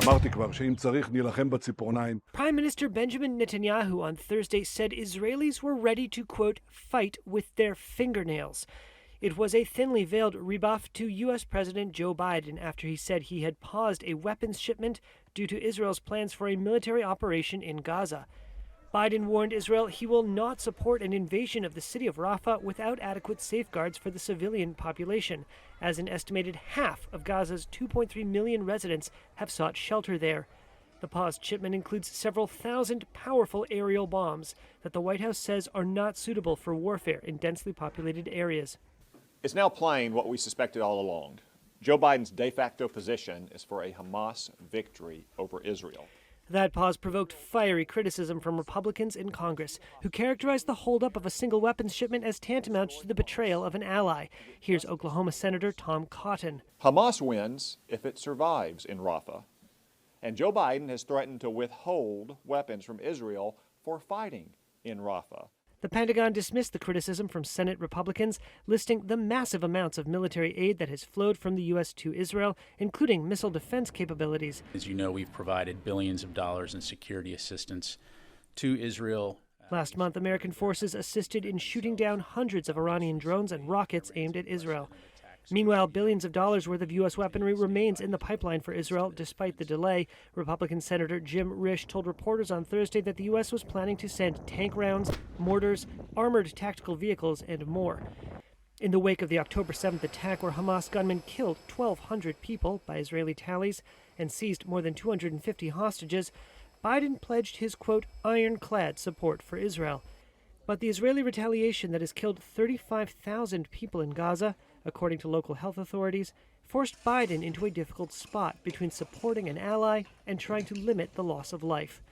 אמרתי כבר שאם צריך נילחם בציפורניים. Prime Minister Benjamin Netanyahu on Thursday said Israelis were ready to, quote, fight with their fingernails. It was a thinly veiled rebuff to U.S. President Joe Biden after he said he had paused a weapons shipment due to Israel's plans for a military operation in Gaza. Biden warned Israel he will not support an invasion of the city of Rafah without adequate safeguards for the civilian population, as an estimated half of Gaza's 2.3 million residents have sought shelter there. The paused shipment includes several thousand powerful aerial bombs that the White House says are not suitable for warfare in densely populated areas. It's now plain what we suspected all along. Joe Biden's de facto position is for a Hamas victory over Israel. That pause provoked fiery criticism from Republicans in Congress, who characterized the holdup of a single weapons shipment as tantamount to the betrayal of an ally. Here's Oklahoma Senator Tom Cotton. Hamas wins if it survives in Rafah, and Joe Biden has threatened to withhold weapons from Israel for fighting in Rafah. The Pentagon dismissed the criticism from Senate Republicans, listing the massive amounts of military aid that has flowed from the U.S. to Israel, including missile defense capabilities. As you know, we've provided billions of dollars in security assistance to Israel. Last month, American forces assisted in shooting down hundreds of Iranian drones and rockets aimed at Israel. Meanwhile, billions of dollars worth of U.S. weaponry remains in the pipeline for Israel despite the delay. Republican Senator Jim Risch told reporters on Thursday that the U.S. was planning to send tank rounds, mortars, armored tactical vehicles, and more. In the wake of the October 7th attack, where Hamas gunmen killed 1,200 people by Israeli tallies and seized more than 250 hostages, Biden pledged his, quote, ironclad support for Israel. But the Israeli retaliation that has killed 35,000 people in Gaza, according to local health authorities, forced Biden into a difficult spot between supporting an ally and trying to limit the loss of life.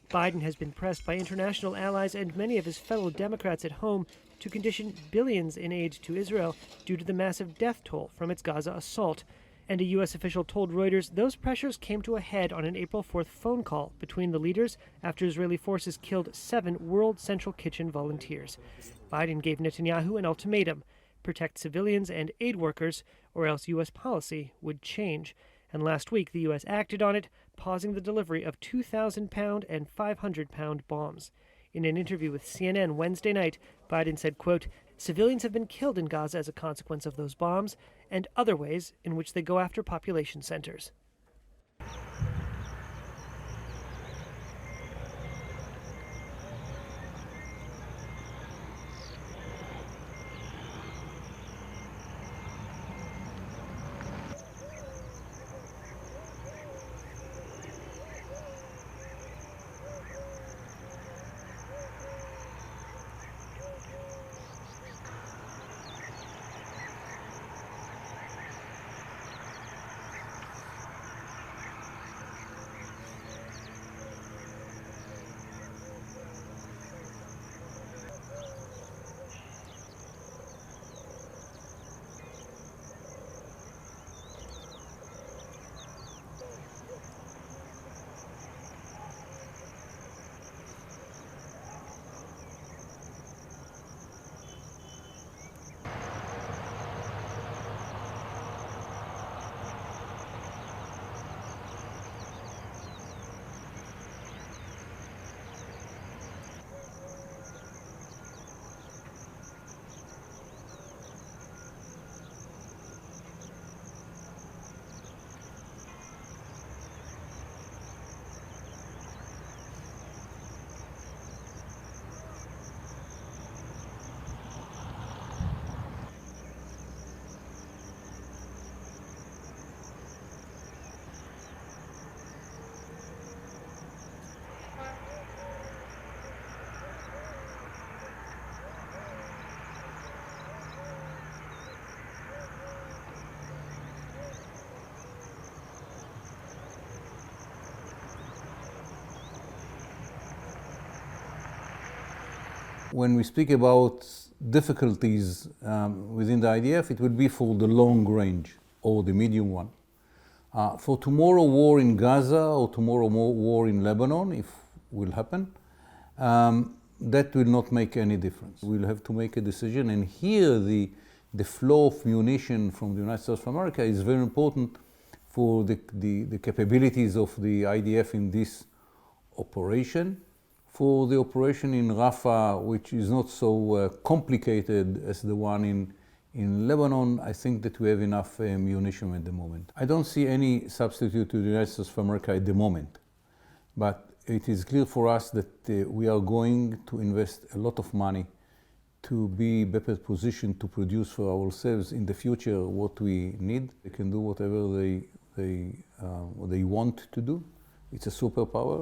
Biden has been pressed by international allies and many of his fellow Democrats at home to condition billions in aid to Israel due to the massive death toll from its Gaza assault. And a U.S. official told Reuters those pressures came to a head on an April 4th phone call between the leaders after Israeli forces killed 7 World Central Kitchen volunteers. Biden gave Netanyahu an ultimatum: protect civilians and aid workers, or else U.S. policy would change. And last week, the U.S. acted on it, pausing the delivery of 2,000-pound and 500-pound bombs. In an interview with CNN Wednesday night, Biden said, quote, civilians have been killed in Gaza as a consequence of those bombs and other ways in which they go after population centers. When we speak about difficulties within the IDF, it would be for the long range or the medium one. For tomorrow war in Gaza or tomorrow war in Lebanon, if will happen, that will not make any difference. We'll have to make a decision, and here the flow of munition from the United States of America is very important for the capabilities of the IDF in this operation. For the operation in Rafah, which is not so complicated as the one in Lebanon, I think that we have enough munition at the moment. I don't see any substitute to the United States of America at the moment, but it is clear for us that we are going to invest a lot of money to be better positioned to produce for ourselves in the future what we need. They can do whatever they want to do. It's a superpower,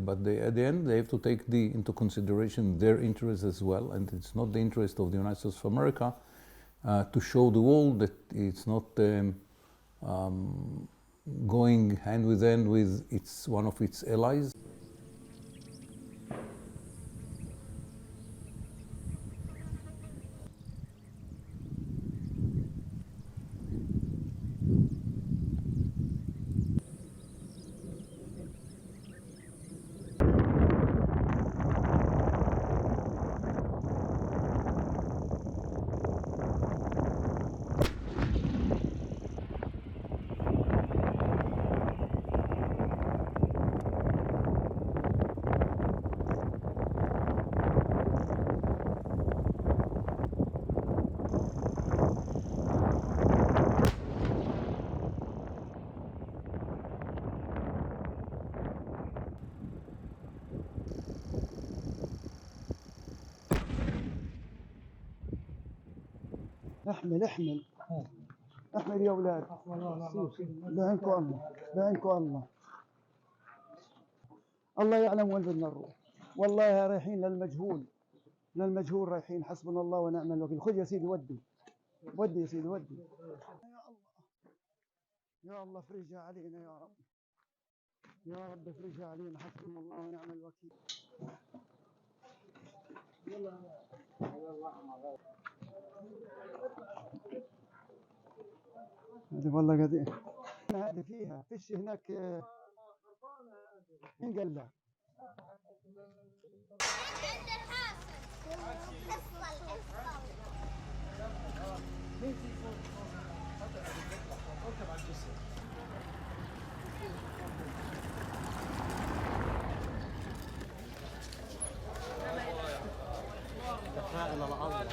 but at the end they have to take into consideration their interests as well, and it's not the interest of the United States of America to show the world that it's not going hand with hand with one of its allies. احمل احمل يا اولاد. بعينكم الله، بعينكم الله. الله يعلم وين بدنا نروح. والله رايحين للمجهول رايحين. حسبنا الله ونعم الوكيل. خذ يا سيدي ودي يا سيدي ودي. يا الله افرجها علينا يا رب، يا رب افرجها علينا. حسبنا الله ونعم الوكيل. هذه والله قد هذه فيها فيش هناك. مين قال لا؟ الى الارض